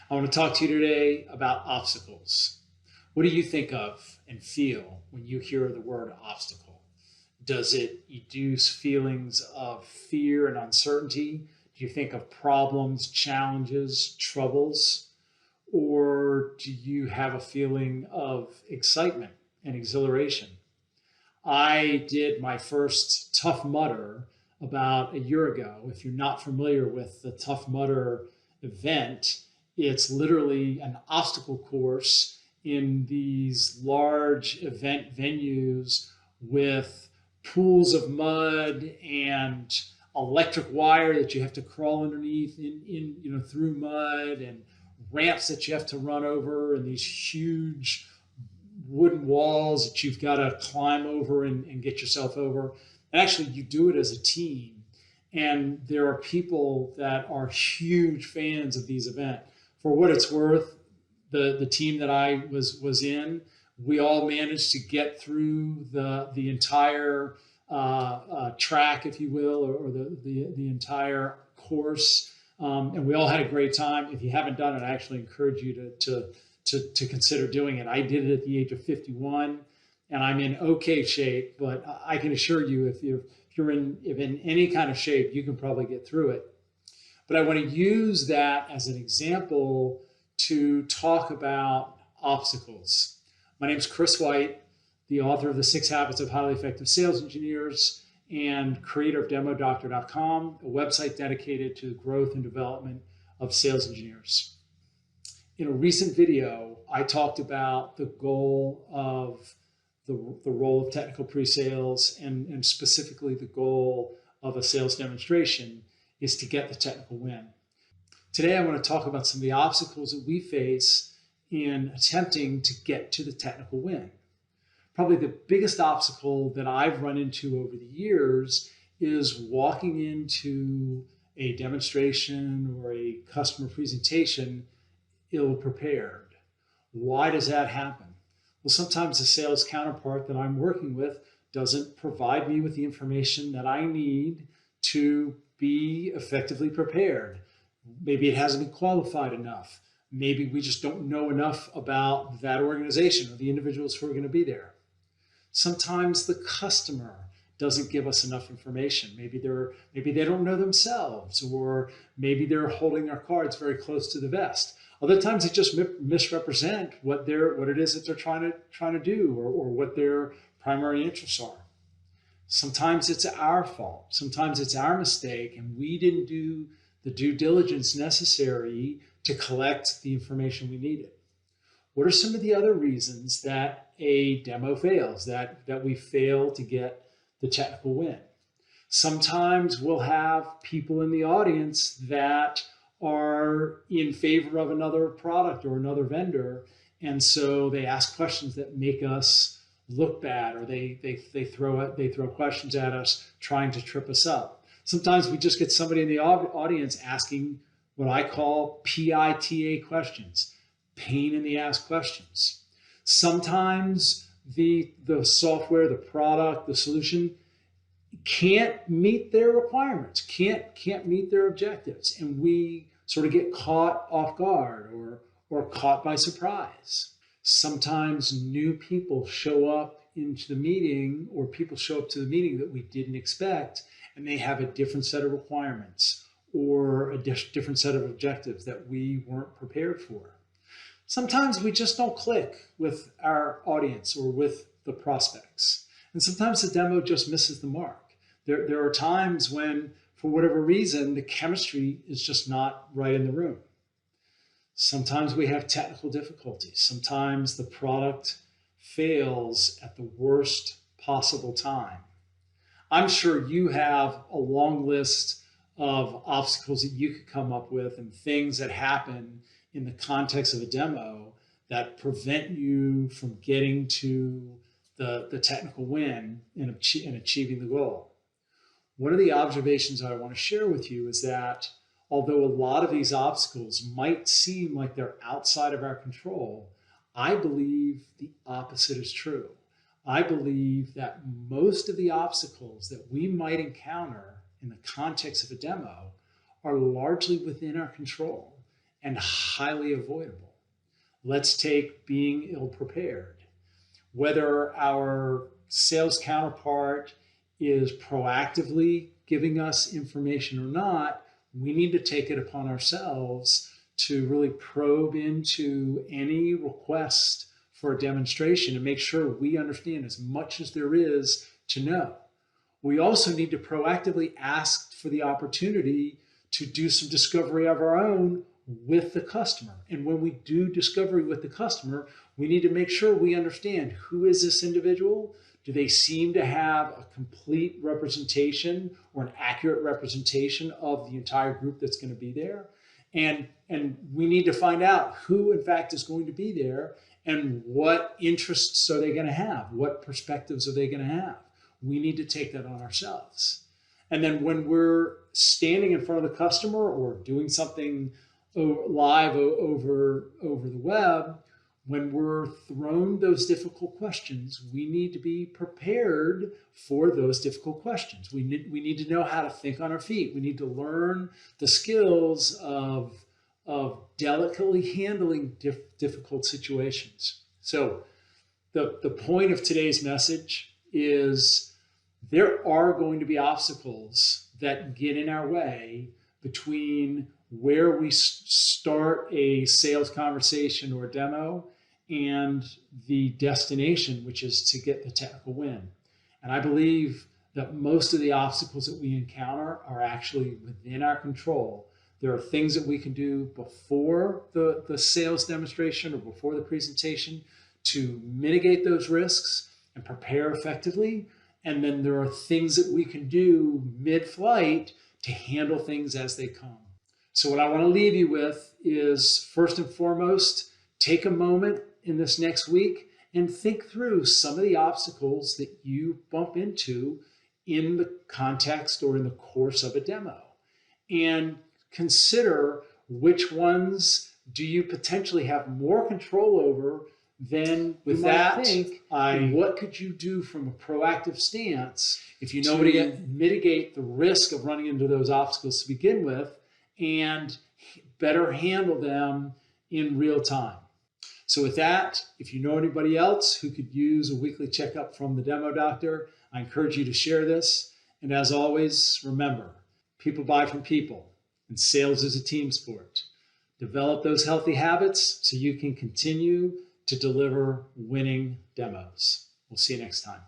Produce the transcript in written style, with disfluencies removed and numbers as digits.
I want to talk to you today about obstacles. What do you think of and feel when you hear the word obstacle? Does it induce feelings of fear and uncertainty? Do you think of problems, challenges, troubles? Or do you have a feeling of excitement and exhilaration? I did my first Tough Mudder about a year ago. If you're not familiar with the Tough Mudder event, it's literally an obstacle course in these large event venues with pools of mud and electric wire that you have to crawl underneath through mud, and ramps that you have to run over, and these huge wooden walls that you've got to climb over and get yourself over. And actually, you do it as a team. And there are people that are huge fans of these events. For what it's worth, the team that I was in, we all managed to get through the entire track, if you will, or the entire course. And we all had a great time. If you haven't done it, I actually encourage you to consider doing it. I did it at the age of 51, and I'm in okay shape, but I can assure you, if you're in any kind of shape, you can probably get through it. But I want to use that as an example to talk about obstacles. My name is Chris White, the author of The 6 Habits of Highly Effective Sales Engineers and creator of DemoDoctor.com, a website dedicated to the growth and development of sales engineers. In a recent video, I talked about the goal of the role of technical pre-sales, and specifically the goal of a sales demonstration is to get the technical win. Today, I want to talk about some of the obstacles that we face in attempting to get to the technical win. Probably the biggest obstacle that I've run into over the years is walking into a demonstration or a customer presentation ill-prepared. Why does that happen? Well, sometimes the sales counterpart that I'm working with doesn't provide me with the information that I need to be effectively prepared. Maybe it hasn't been qualified enough. Maybe we just don't know enough about that organization or the individuals who are going to be there. Sometimes the customer doesn't give us enough information. Maybe they don't know themselves, or maybe they're holding their cards very close to the vest. Other times they just misrepresent what it is that they're trying to do, or what their primary interests are. Sometimes it's our fault. Sometimes it's our mistake, and we didn't do the due diligence necessary to collect the information we needed. What are some of the other reasons that a demo fails, that we fail to get the technical win? Sometimes we'll have people in the audience that are in favor of another product or another vendor, and so they ask questions that make us look bad, or they throw questions at us trying to trip us up. Sometimes we just get somebody in the audience asking what I call PITA questions, pain in the ass questions. Sometimes the software, the product, the solution can't meet their requirements, can't meet their objectives, and we sort of get caught off guard or caught by surprise. Sometimes new people show up into the meeting, or people show up to the meeting that we didn't expect, and they have a different set of requirements or a different set of objectives that we weren't prepared for. Sometimes we just don't click with our audience or with the prospects. And sometimes the demo just misses the mark. There are times when, for whatever reason, the chemistry is just not right in the room. Sometimes we have technical difficulties. Sometimes the product fails at the worst possible time. I'm sure you have a long list of obstacles that you could come up with, and things that happen in the context of a demo that prevent you from getting to the technical win and achieving the goal. One of the observations I want to share with you is that although a lot of these obstacles might seem like they're outside of our control, I believe the opposite is true. I believe that most of the obstacles that we might encounter in the context of a demo are largely within our control, and highly avoidable. Let's take being ill-prepared. Whether our sales counterpart is proactively giving us information or not, we need to take it upon ourselves to really probe into any request for a demonstration and make sure we understand as much as there is to know. We also need to proactively ask for the opportunity to do some discovery of our own with the customer. And when we do discovery with the customer, we need to make sure we understand, who is this individual? Do they seem to have a complete representation or an accurate representation of the entire group that's going to be there? And we need to find out who, in fact, is going to be there and what interests are they going to have? What perspectives are they going to have? We need to take that on ourselves. And then when we're standing in front of the customer or doing something live over the web, when we're thrown those difficult questions, we need to be prepared for those difficult questions. We need to know how to think on our feet. We need to learn the skills of delicately handling difficult situations. So the point of today's message is there are going to be obstacles that get in our way between where we start a sales conversation or demo and the destination, which is to get the technical win. And I believe that most of the obstacles that we encounter are actually within our control. There are things that we can do before the sales demonstration or before the presentation to mitigate those risks and prepare effectively. And then there are things that we can do mid-flight to handle things as they come. So what I want to leave you with is, first and foremost, take a moment in this next week and think through some of the obstacles that you bump into in the context or in the course of a demo. And consider which ones do you potentially have more control over than with that. What could you do from a proactive stance if you know to mitigate the risk of running into those obstacles to begin with and better handle them in real time? So with that, if you know anybody else who could use a weekly checkup from the DemoDoctor, I encourage you to share this. And as always, remember, people buy from people, and sales is a team sport. Develop those healthy habits so you can continue to deliver winning demos. We'll see you next time.